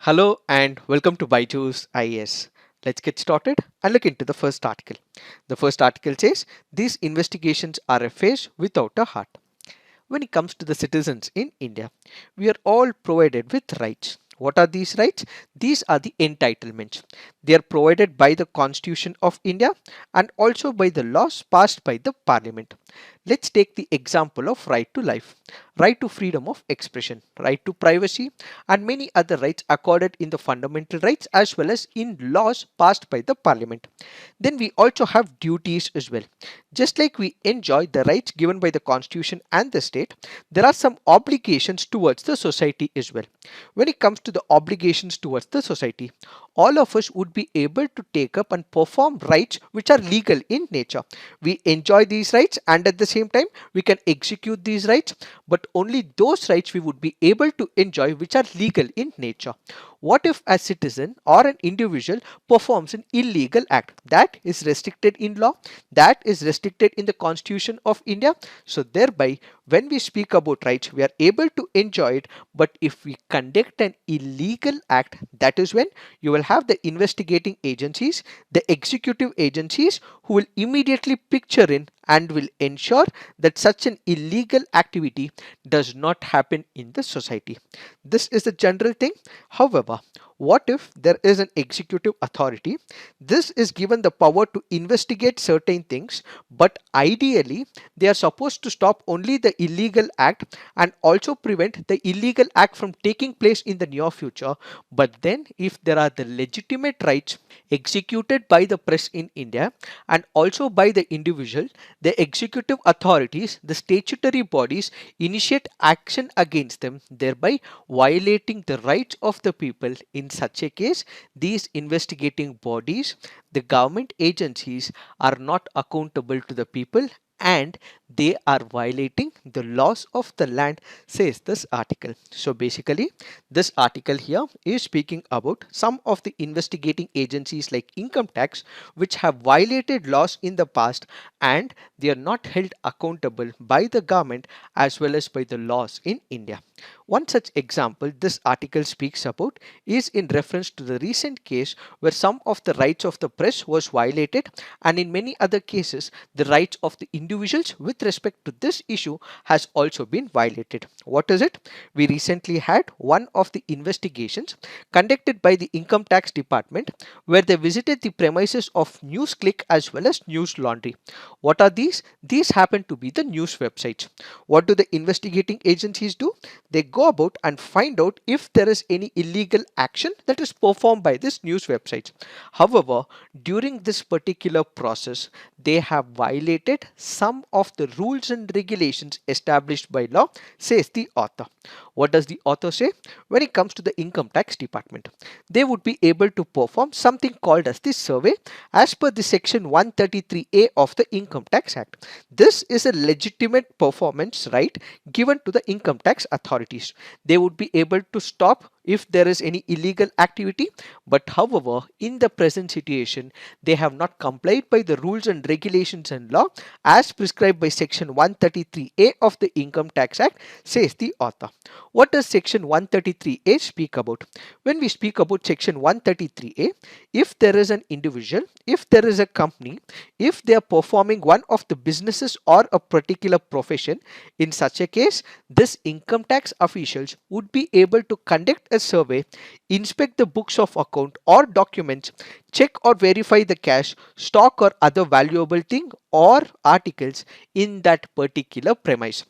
Hello and welcome to Byju's IAS. Let's get started and look into the first article. The first article says these investigations are a face without a heart. When it comes to the citizens in India, we are all provided with rights. What are these rights? These are the entitlements. They are provided by the Constitution of India and also by the laws passed by the Parliament. Let's take the example of right to life, right to freedom of expression, right to privacy, and many other rights accorded in the fundamental rights as well as in laws passed by the Parliament. Then we also have duties as well. Just like we enjoy the rights given by the Constitution and the state, there are some obligations towards the society as well. When it comes to the obligations towards the society, all of us would be able to take up and perform rights which are legal in nature. We enjoy these rights and at the same time we can execute these rights, but only those rights we would be able to enjoy which are legal in nature. What if a citizen or an individual performs an illegal act that is restricted in law, that is restricted in the Constitution of India? So thereby, when we speak about rights, we are able to enjoy it. But if we conduct an illegal act, that is when you will have the investigating agencies, the executive agencies who will immediately picture in and will ensure that such an illegal activity does not happen in the society. This is the general thing. However, what if there is an executive authority? This is given the power to investigate certain things, but ideally they are supposed to stop only the illegal act and also prevent the illegal act from taking place in the near future. But then if there are the legitimate rights executed by the press in India and also by the individual, the executive authorities, the statutory bodies initiate action against them, thereby violating the rights of the people. In such a case, these investigating bodies, the government agencies, are not accountable to the people and they are violating the laws of the land, says this article. So basically, this article here is speaking about some of the investigating agencies like income tax which have violated laws in the past and they are not held accountable by the government as well as by the laws in India. One such example this article speaks about is in reference to the recent case where some of the rights of the press was violated, and in many other cases the rights of the individuals with respect to this issue has also been violated. What is it? We recently had one of the investigations conducted by the income tax department where they visited the premises of NewsClick as well as News Laundry. What are these? These happen to be the news websites. What do the investigating agencies do? They go about and find out if there is any illegal action that is performed by this news websites. However, during this particular process, they have violated some of the rules and regulations established by law, says the author. What does the author say? When it comes to the income tax department, they would be able to perform something called as the survey as per the section 133A of the Income Tax Act. This is a legitimate performance right given to the income tax authorities. They would be able to stop if there is any illegal activity, but however in the present situation they have not complied by the rules and regulations and law as prescribed by section 133A of the Income Tax Act, says the author. What does section 133A speak about? When we speak about section 133A, if there is an individual, if there is a company, if they are performing one of the businesses or a particular profession, in such a case this income tax officials would be able to conduct a survey, inspect the books of account or documents, check or verify the cash, stock or other valuable thing or articles in that particular premise.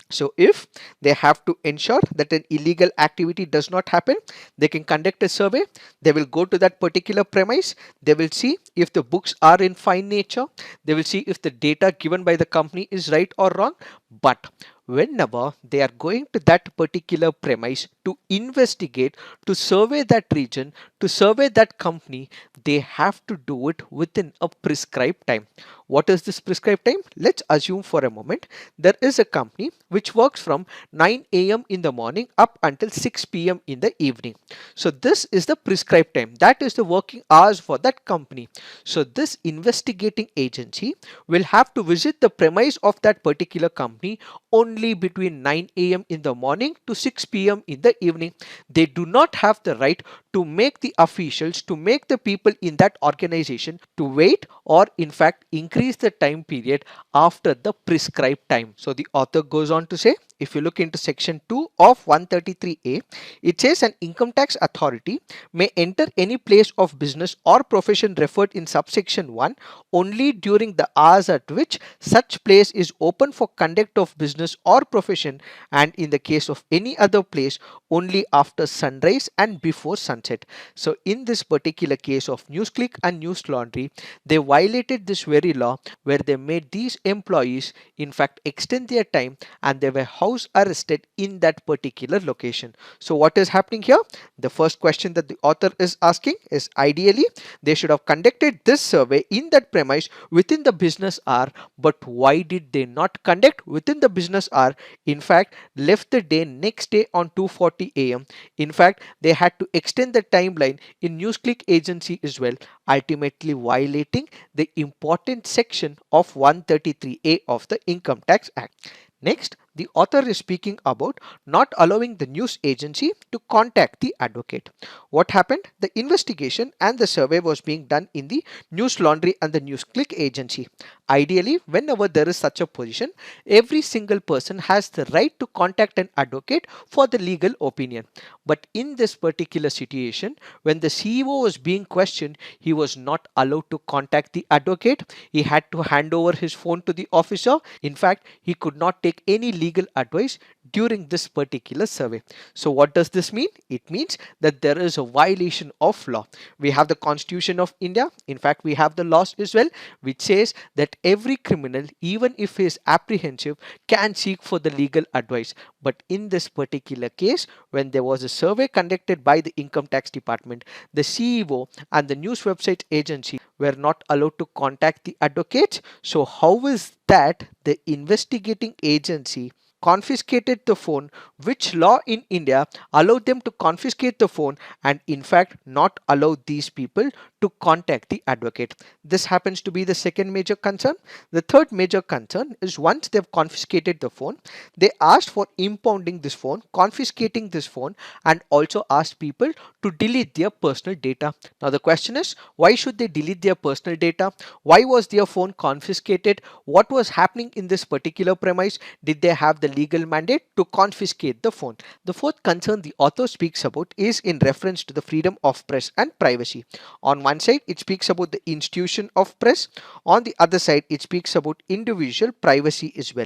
So if they have to ensure that an illegal activity does not happen, they can conduct a survey. They will go to that particular premise. They will see if the books are in fine nature. They will see if the data given by the company is right or wrong. But whenever they are going to that particular premise to investigate, to survey that region, to survey that company, they have to do it within a prescribed time. What is this prescribed time? Let's assume for a moment there is a company which works from 9 a.m. in the morning up until 6 p.m. in the evening. So this is the prescribed time. That is the working hours for that company. So this investigating agency will have to visit the premise of that particular company only between 9 a.m. in the morning to 6 p.m. in the evening. They do not have the right to make the officials, to make the people in that organization to wait or in fact increase the time period after the prescribed time. So the author goes on to say, if you look into section 2 of 133A, it says an income tax authority may enter any place of business or profession referred in subsection 1 only during the hours at which such place is open for conduct of business or profession, and in the case of any other place only after sunrise and before sunset. So in this particular case of NewsClick and News Laundry, they violated this very law where they made these employees in fact extend their time and they were house arrested in that particular location. So what is happening here? The first question that the author is asking is, ideally they should have conducted this survey in that premise within the business hour, but why did they not conduct within the business hour? In fact, left the day next day on 2:40 a.m. In fact, they had to extend the timeline in NewsClick agency as well, ultimately violating the important section of 133A of the Income Tax Act. Next, the author is speaking about not allowing the news agency to contact the advocate. What happened? The investigation and the survey was being done in the News Laundry and the NewsClick agency. Ideally, whenever there is such a position, every single person has the right to contact an advocate for the legal opinion. But in this particular situation, when the CEO was being questioned, he was not allowed to contact the advocate. He had to hand over his phone to the officer. In fact, he could not take any legal advice during this particular survey. So what does this mean? It means that there is a violation of law. We have the Constitution of India. In fact, we have the laws as well, which says that every criminal, even if he is apprehensive, can seek for the legal advice. But in this particular case, when there was a survey conducted by the Income Tax Department, the CEO and the news website agency were not allowed to contact the advocates. So how is that the investigating agency confiscated the phone? Which law in India allowed them to confiscate the phone and in fact not allow these people to contact the advocate? This happens to be the second major concern. The third major concern is, once they've confiscated the phone, they asked for impounding this phone, confiscating this phone, and also asked people to delete their personal data. Now the question is, why should they delete their personal data? Why was their phone confiscated? What was happening in this particular premise? Did they have the legal mandate to confiscate the phone? The fourth concern the author speaks about is in reference to the freedom of press and privacy. On one side, it speaks about the institution of press. On the other side, it speaks about individual privacy as well.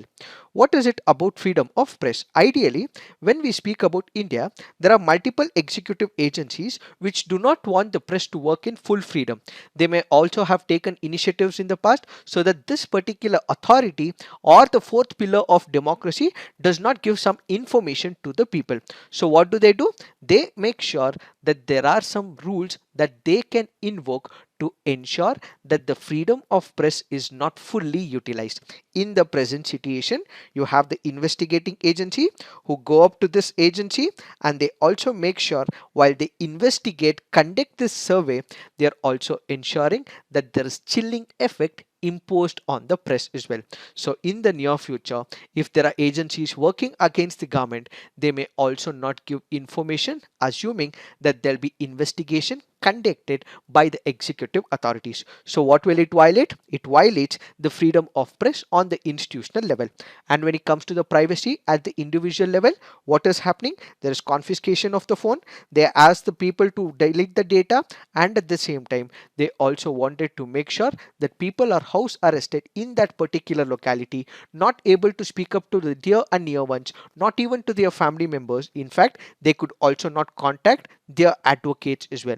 What is it about freedom of press? Ideally, when we speak about India, there are multiple executive agencies which do not want the press to work in full freedom. They may also have taken initiatives in the past so that this particular authority or the fourth pillar of democracy does not give some information to the people. So what do? They make sure that there are some rules that they can invoke to ensure that the freedom of press is not fully utilized. In the present situation, you have the investigating agency who go up to this agency and they also make sure while they investigate, conduct this survey, they are also ensuring that there is chilling effect imposed on the press as well. So in the near future, if there are agencies working against the government, they may also not give information, assuming that there'll be investigation conducted by the executive authorities. So what will it violate? It violates the freedom of press on the institutional level. And when it comes to the privacy at the individual level, what is happening? There is confiscation of the phone. They ask the people to delete the data, and at the same time they also wanted to make sure that people are house arrested in that particular locality, not able to speak up to the dear and near ones, not even to their family members. In fact, they could also not contact their advocates as well.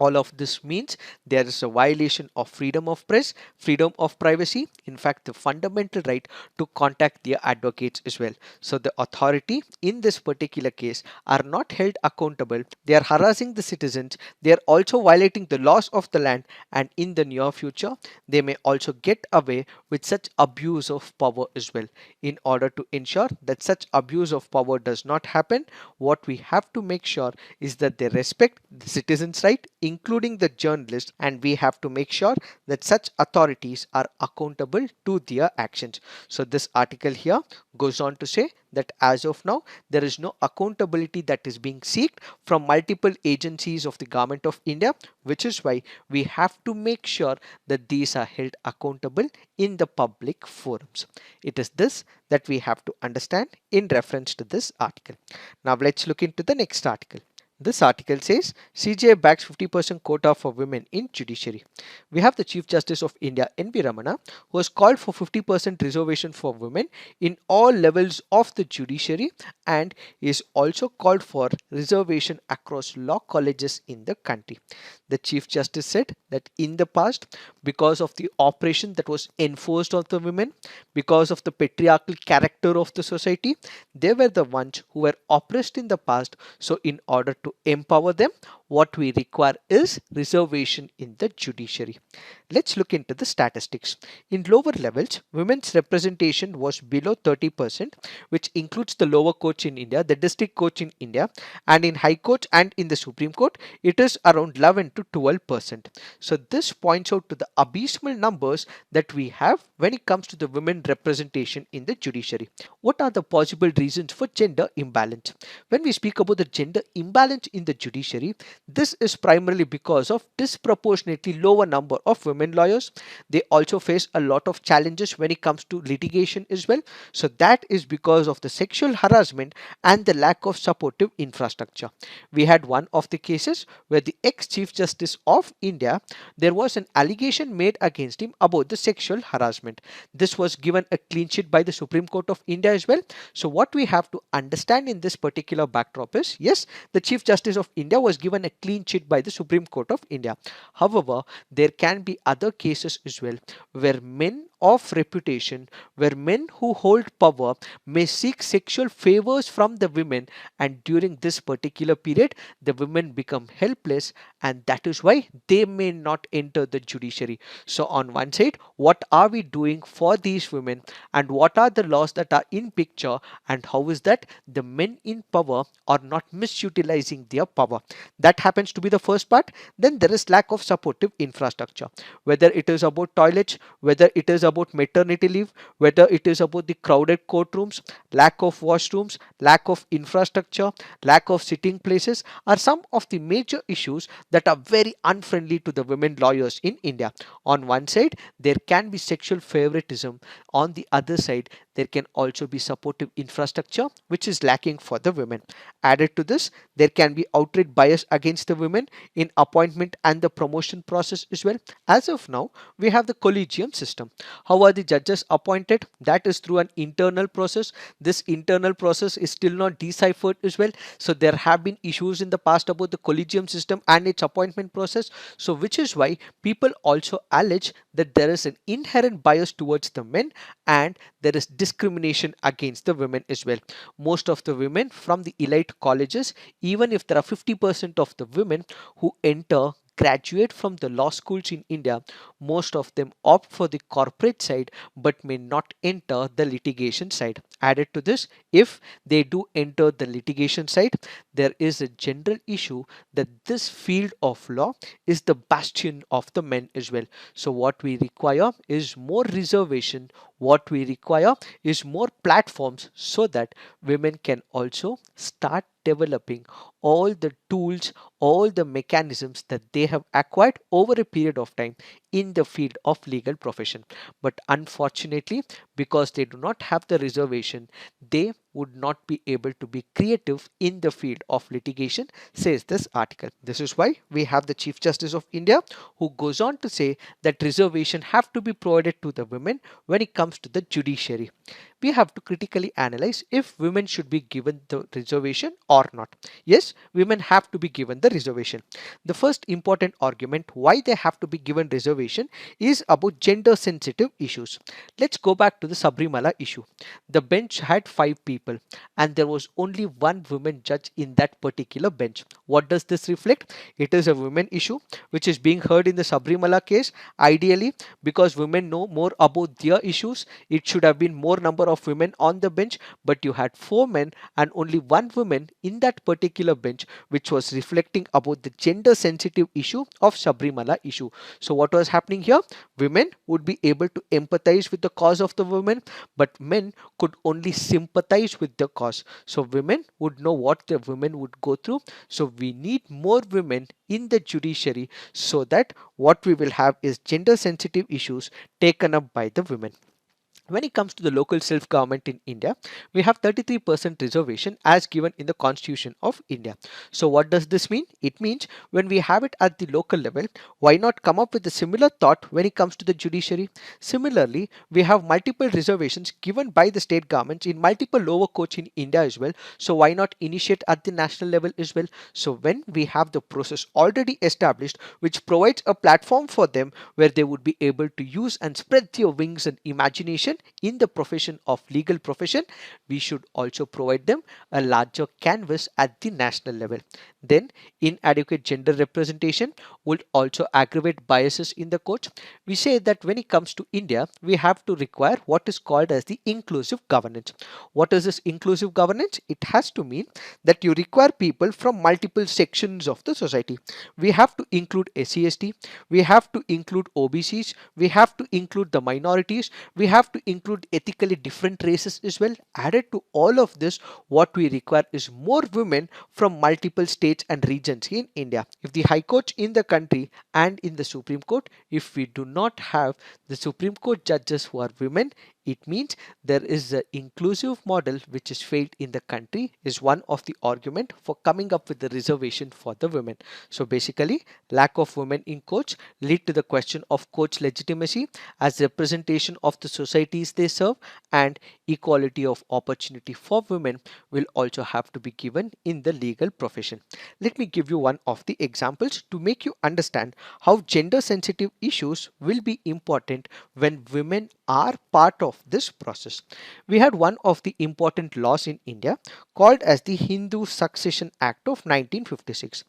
All of this means there is a violation of freedom of press, freedom of privacy, in fact, the fundamental right to contact their advocates as well. So, the authority in this particular case are not held accountable. They are harassing the citizens. They are also violating the laws of the land, and in the near future, they may also get away with such abuse of power as well. In order to ensure that such abuse of power does not happen, what we have to make sure is that they respect the citizens' right, including the journalists, and we have to make sure that such authorities are accountable to their actions. So, this article here goes on to say that as of now, there is no accountability that is being sought from multiple agencies of the government of India, which is why we have to make sure that these are held accountable in the public forums. It is this that we have to understand in reference to this article. Now let's look into the next article. This article says CJI backs 50% quota for women in judiciary. We have the Chief Justice of India N.V. Ramana, who has called for 50% reservation for women in all levels of the judiciary, and is also called for reservation across law colleges in the country. The Chief Justice said that in the past, because of the oppression that was enforced on the women, because of the patriarchal character of the society, they were the ones who were oppressed in the past. So, in order to empower them, what we require is reservation in the judiciary. Let's look into the statistics. In lower levels, women's representation was below 30%, which includes the lower courts in India, the district courts in India, and in high courts and in the Supreme Court, it is around 11 to 12%. So, this points out to the abysmal numbers that we have when it comes to the women representation in the judiciary. What are the possible reasons for gender imbalance? When we speak about the gender imbalance in the judiciary, this is primarily because of disproportionately lower number of women lawyers. They also face a lot of challenges when it comes to litigation as well. So that is because of the sexual harassment and the lack of supportive infrastructure. We had one of the cases where the ex-Chief Justice of India, there was an allegation made against him about the sexual harassment. This was given a clean sheet by the Supreme Court of India as well. So what we have to understand in this particular backdrop is, yes, the Chief Justice of India was given a clean sheet by the Supreme Court of India. However, there can be other cases as well where men of reputation, where men who hold power may seek sexual favors from the women, and during this particular period, the women become helpless, and that is why they may not enter the judiciary. So, on one side, what are we doing for these women, and what are the laws that are in picture, and how is that the men in power are not misutilizing their power? That happens to be the first part. Then there is lack of supportive infrastructure, whether it is about toilets, whether it is about maternity leave, whether it is about the crowded courtrooms, lack of washrooms, lack of infrastructure, lack of sitting places are some of the major issues that are very unfriendly to the women lawyers in India. On one side, there can be sexual favoritism. On the other side, there can also be supportive infrastructure which is lacking for the women. Added to this, there can be outright bias against the women in appointment and the promotion process as well. As of now, we have the collegium system. How are the judges appointed? That is through an internal process. This internal process is still not deciphered as well. So there have been issues in the past about the collegium system and its appointment process. So which is why people also allege that there is an inherent bias towards the men, and there is discrimination against the women as well. Most of the women from the elite colleges, even if there are 50% of the women who enter, graduate from the law schools in India, most of them opt for the corporate side but may not enter the litigation side. Added to this, if they do enter the litigation side, there is a general issue that this field of law is the bastion of the men as well. So what we require is more reservation, what we require is more platforms so that women can also start developing all the tools, all the mechanisms that they have acquired over a period of time in the field of legal profession. But unfortunately, because they do not have the reservation, they would not be able to be creative in the field of litigation, says this article. This is why we have the Chief Justice of India who goes on to say that reservation have to be provided to the women when it comes to the judiciary. we have to critically analyze if women should be given the reservation or not. Yes, women have to be given the reservation. The first important argument why they have to be given reservation is about gender sensitive issues. Let's go back to the Sabrimala issue. The bench had 5 people and there was only one woman judge in that particular bench. What does this reflect? It is a women issue which is being heard in the Sabrimala case. Ideally, because women know more about their issues, it should have been more number of women on the bench, but you had 4 men and only one woman in that particular bench, which was reflecting about the gender sensitive issue of Sabrimala issue. So what was happening here? Women would be able to empathize with the cause of the women, but men could only sympathize with the cause. So women would know what the women would go through. So we need more women in the judiciary so that what we will have is gender sensitive issues taken up by the women. When it comes to the local self-government in India, we have 33% reservation as given in the Constitution of India. So what does this mean? It means when we have it at the local level, why not come up with a similar thought when it comes to the judiciary? Similarly, we have multiple reservations given by the state governments in multiple lower courts in India as well. So why not initiate at the national level as well? So when we have the process already established, which provides a platform for them where they would be able to use and spread their wings and imagination in the profession of legal profession, we should also provide them a larger canvas at the national level. Then inadequate gender representation would also aggravate biases in the courts. We say that when it comes to India, we have to require what is called as the inclusive governance. What is this inclusive governance? It has to mean that you require people from multiple sections of the society. We have to include SC/ST, we have to include OBCs, we have to include the minorities, we have to include ethically different races as well. Added to all of this, what we require is more women from multiple states and regions in India. If the High Court in the country and in the Supreme Court, if we do not have the Supreme Court judges who are women, it means there is an inclusive model which is failed in the country, is one of the argument for coming up with the reservation for the women. So basically, lack of women in courts lead to the question of courts legitimacy as representation of the societies they serve, and equality of opportunity for women will also have to be given in the legal profession. Let me give you one of the examples to make you understand how gender sensitive issues will be important when women are part of this process. We had one of the important laws in India called as the Hindu Succession Act of 1956.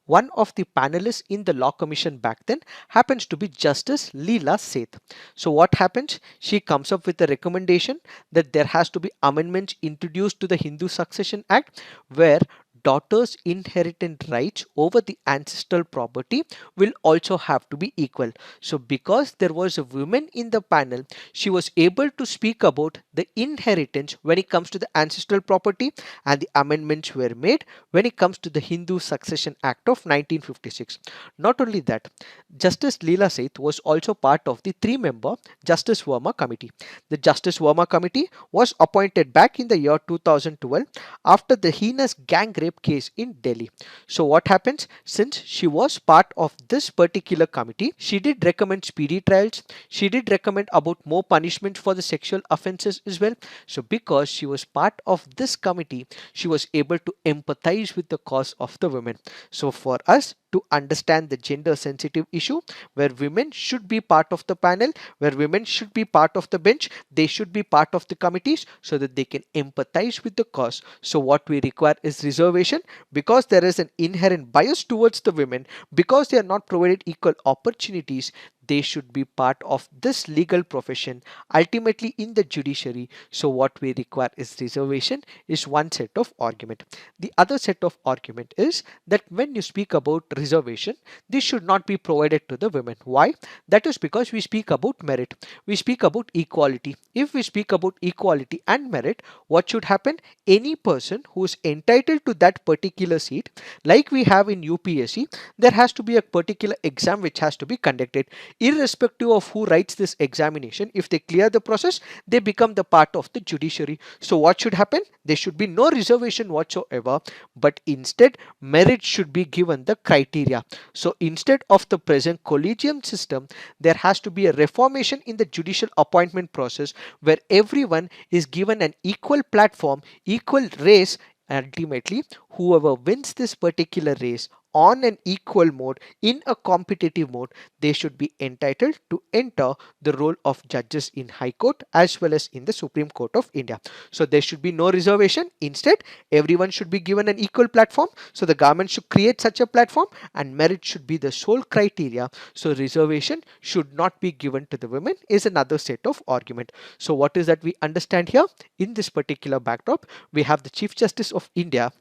One of the panelists in the law commission back then happens to be Justice Leela Seth. So what happens? She comes up with a recommendation that there has to be amendments introduced to the Hindu Succession Act where daughters' inheritance rights over the ancestral property will also have to be equal. So because there was a woman in the panel, she was able to speak about the inheritance when it comes to the ancestral property, and the amendments were made when it comes to the Hindu Succession Act of 1956. Not only that, Justice Leela Seth was also part of the 3-member Justice Verma Committee. The Justice Verma Committee was appointed back in the year 2012 after the heinous gang rape case in Delhi. So what happens? Since she was part of this particular committee, she did recommend speedy trials. She did recommend about more punishment for the sexual offences as well. So because she was part of this committee, she was able to empathize with the cause of the women. So for us to understand the gender sensitive issue where women should be part of the panel, where women should be part of the bench, they should be part of the committees so that they can empathize with the cause. So what we require is reservation because there is an inherent bias towards the women, because they are not provided equal opportunities. They should be part of this legal profession, ultimately in the judiciary. So what we require is reservation is one set of argument. The other set of argument is that when you speak about reservation, this should not be provided to the women. Why? That is because we speak about merit. We speak about equality. If we speak about equality and merit, what should happen? Any person who is entitled to that particular seat, like we have in UPSC, there has to be a particular exam which has to be conducted. Irrespective of who writes this examination, if they clear the process, they become the part of the judiciary. So what should happen? There should be no reservation whatsoever, but instead merit should be given the criteria. So instead of the present collegium system, there has to be a reformation in the judicial appointment process where everyone is given an equal platform, equal race. Ultimately, whoever wins this particular race on an equal mode, in a competitive mode, they should be entitled to enter the role of judges in High Court as well as in the Supreme Court of India. So there should be no reservation. Instead, everyone should be given an equal platform. So the government should create such a platform, and merit should be the sole criteria. So reservation should not be given to the women is another set of argument. So what is that we understand here? In this particular backdrop, we have the Chief Justice of India,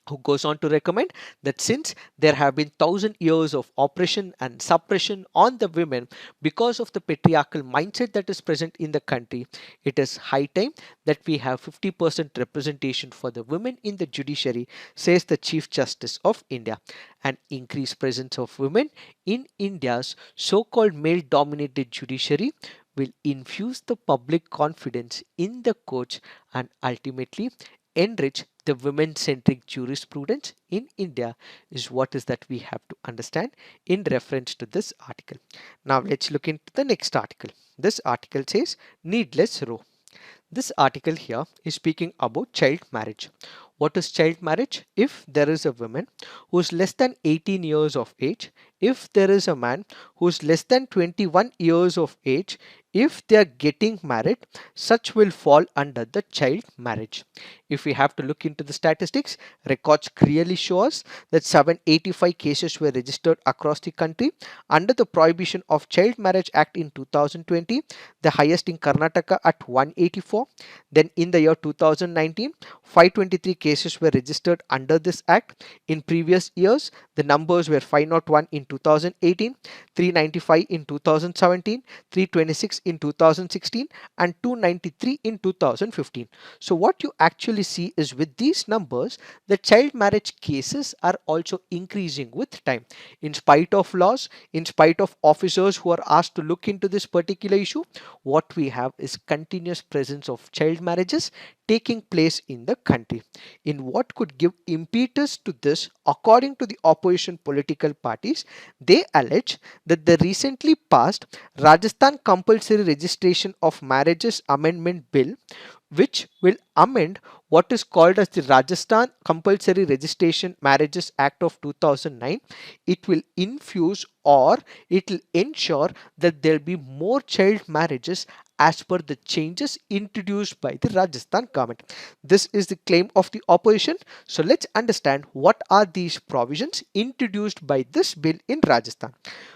who goes on to recommend that since there have been 1,000 years of oppression and suppression on the women because of the patriarchal mindset that is present in the country, it is high time that we have 50% representation for the women in the judiciary, says the Chief Justice of India. An increased presence of women in India's so-called male-dominated judiciary will infuse the public confidence in the courts and ultimately enrich the women-centric jurisprudence in India, is what is that we have to understand in reference to this article. Now let's look into the next article. This article says needless row. This article here is speaking about child marriage. What is child marriage? If there is a woman who is less than 18 years of age, if there is a man who is less than 21 years of age, if they are getting married, such will fall under the child marriage. If we have to look into the statistics, records clearly show us that 785 cases were registered across the country under the Prohibition of Child Marriage Act in 2020, the highest in Karnataka at 184. Then in the year 2019, 523 cases were registered under this act. In previous years, the numbers were 501 in 2018, 395 in 2017, 326 in 2016, and 293 in 2015. So what you actually see is with these numbers, the child marriage cases are also increasing with time. In spite of laws, in spite of officers who are asked to look into this particular issue, what we have is continuous presence of child marriages taking place in the country. In what could give impetus to this, according to the opposition political parties, they allege that the recently passed Rajasthan Compulsory Registration of Marriages Amendment Bill, which will amend what is called as the Rajasthan Compulsory Registration Marriages Act of 2009, it will infuse or it will ensure that there will be more child marriages as per the changes introduced by the Rajasthan government. This is the claim of the opposition. So let's understand what are these provisions introduced by this bill in Rajasthan.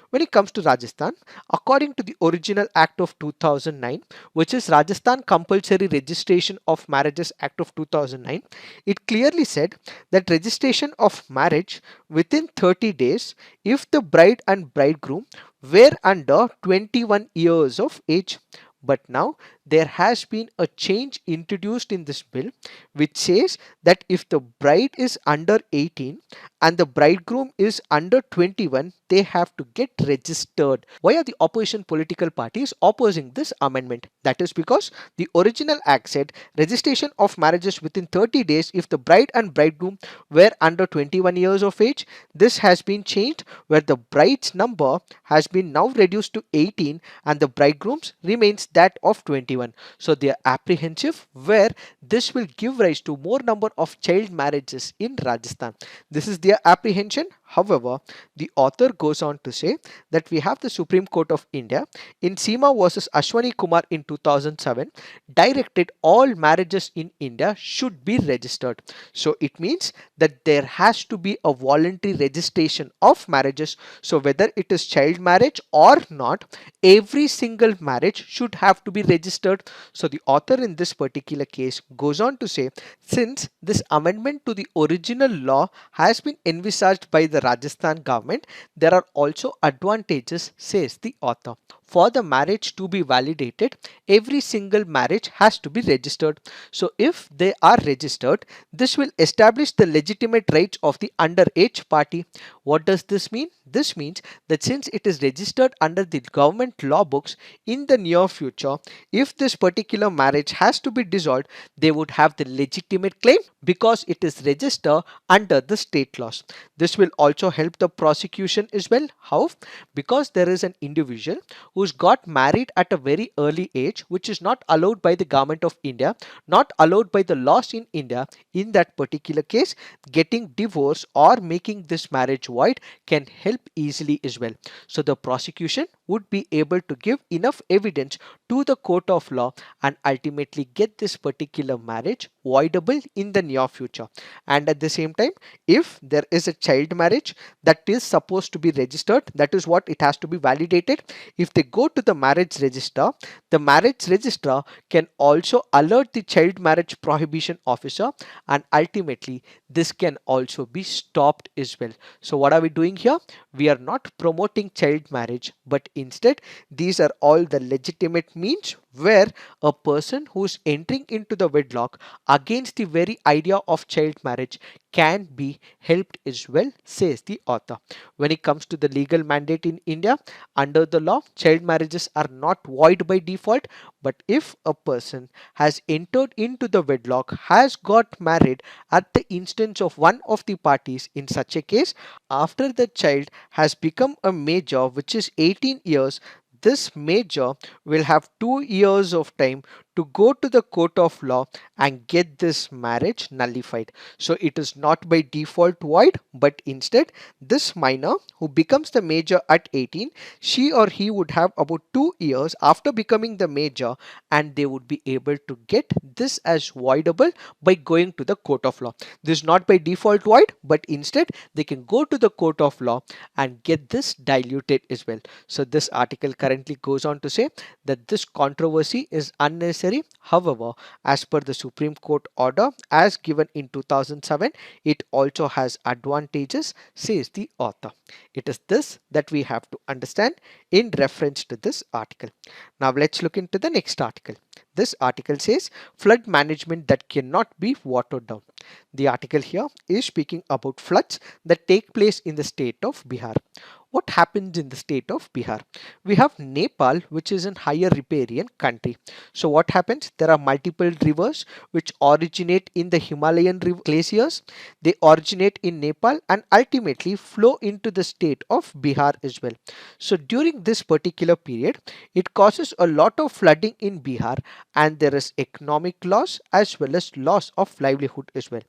When it comes to Rajasthan, according to the original Act of 2009, which is Rajasthan Compulsory Registration of Marriages Act of 2009, it clearly said that registration of marriage within 30 days if the bride and bridegroom were under 21 years of age. But now there has been a change introduced in this bill which says that if the bride is under 18 and the bridegroom is under 21, they have to get registered. Why are the opposition political parties opposing this amendment? That is because the original act said registration of marriages within 30 days if the bride and bridegroom were under 21 years of age. This has been changed where the bride's number has been now reduced to 18 and the bridegroom's remains that of 21. So they are apprehensive where this will give rise to more number of child marriages in Rajasthan. This is their apprehension. However, the author goes on to say that we have the Supreme Court of India in Seema versus Ashwani Kumar in 2007 directed all marriages in India should be registered. So it means that there has to be a voluntary registration of marriages. So whether it is child marriage or not, every single marriage should have to be registered. So the author in this particular case goes on to say, since this amendment to the original law has been envisaged by the Rajasthan government, there are also advantages, says the author. For the marriage to be validated, every single marriage has to be registered. So if they are registered, this will establish the legitimate rights of the underage party. What does this mean? This means that since it is registered under the government law books, in the near future, if this particular marriage has to be dissolved, they would have the legitimate claim because it is registered under the state laws. This will also help the prosecution as well. How? Because there is an individual who's got married at a very early age, which is not allowed by the government of India, not allowed by the laws in India. In that particular case, getting divorce or making this marriage void can help easily as well. So the prosecution would be able to give enough evidence to the court of law and ultimately get this particular marriage voidable in the near future. And at the same time, if there is a child marriage that is supposed to be registered, that is what it has to be validated. If they go to the marriage registrar can also alert the child marriage prohibition officer, and ultimately this can also be stopped as well. So what are we doing here? We are not promoting child marriage, but instead these are all the legitimate means where a person who's entering into the wedlock against the very idea of child marriage can be helped as well, says the author. When it comes to the legal mandate in India, under the law, child marriages are not void by default, but if a person has entered into the wedlock, has got married at the instance of one of the parties, in such a case, after the child has become a major, which is 18 years, this major will have 2 years of time to go to the court of law and get this marriage nullified. So it is not by default void, but instead this minor who becomes the major at 18, she or he would have about 2 years after becoming the major, and they would be able to get this as voidable by going to the court of law. This is not by default void, but instead they can go to the court of law and get this diluted as well. So this article currently goes on to say that this controversy is unnecessary. However, as per the Supreme Court order as given in 2007, it also has advantages, says the author. It is this that we have to understand in reference to this article. Now let's look into the next article. This article says flood management that cannot be watered down. The article here is speaking about floods that take place in the state of Bihar. What happens in the state of Bihar? We have Nepal, which is a higher riparian country. So what happens? There are multiple rivers which originate in the Himalayan glaciers. They originate in Nepal and ultimately flow into the state of Bihar as well. So during this particular period, it causes a lot of flooding in Bihar, and there is economic loss as well as loss of livelihood as well.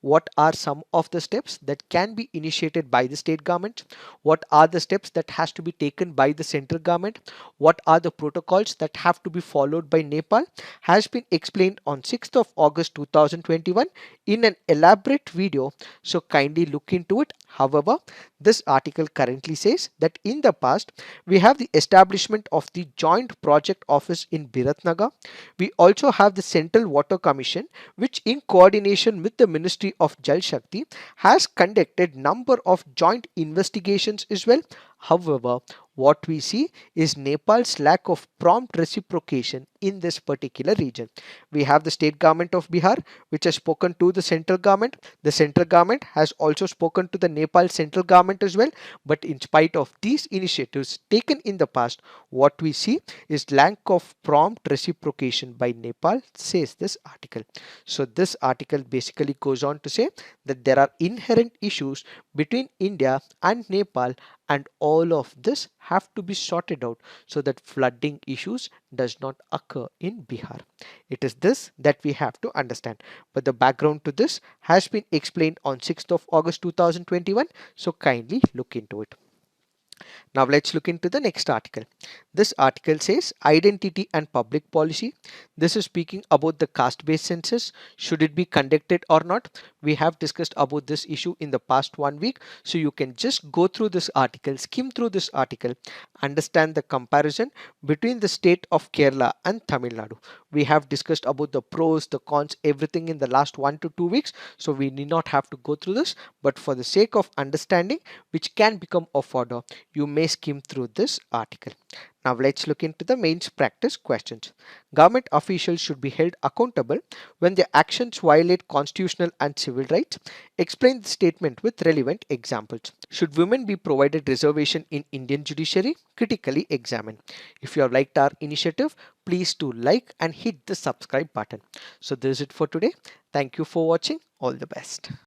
What are some of the steps that can be initiated by the state government? What are the steps that has to be taken by the central government? What are the protocols that have to be followed by Nepal? Has been explained on 6th of August 2021 in an elaborate video, so kindly look into it. However, this article currently says that in the past we have the establishment of the Joint Project Office in Biratnagar. We also have the Central Water Commission, which in coordination with the Ministry of Jal Shakti has conducted number of joint investigations as well. However, what we see is Nepal's lack of prompt reciprocation in this particular region. We have the state government of Bihar, which has spoken to the central government. The central government has also spoken to the Nepal central government as well. But in spite of these initiatives taken in the past, what we see is lack of prompt reciprocation by Nepal, says this article. So this article basically goes on to say that there are inherent issues between India and Nepal, and all of this have to be sorted out so that flooding issues does not occur in Bihar. It is this that we have to understand. But the background to this has been explained on 6th of August 2021, so kindly look into it. Now let's look into the next article. This article says identity and public policy. This is speaking about the caste-based census. Should it be conducted or not? We have discussed about this issue in the past 1 week. So you can just go through this article, skim through this article, understand the comparison between the state of Kerala and Tamil Nadu. We have discussed about the pros, the cons, everything in the last 1 to 2 weeks. So we need not have to go through this, but for the sake of understanding, which can become of order, you may skim through this article. Now let's look into the mains practice questions. Government officials should be held accountable when their actions violate constitutional and civil rights. Explain the statement with relevant examples. Should women be provided reservation in Indian judiciary? Critically examine. If you have liked our initiative, please do like and hit the subscribe button. So this is it for today. Thank you for watching. All the best.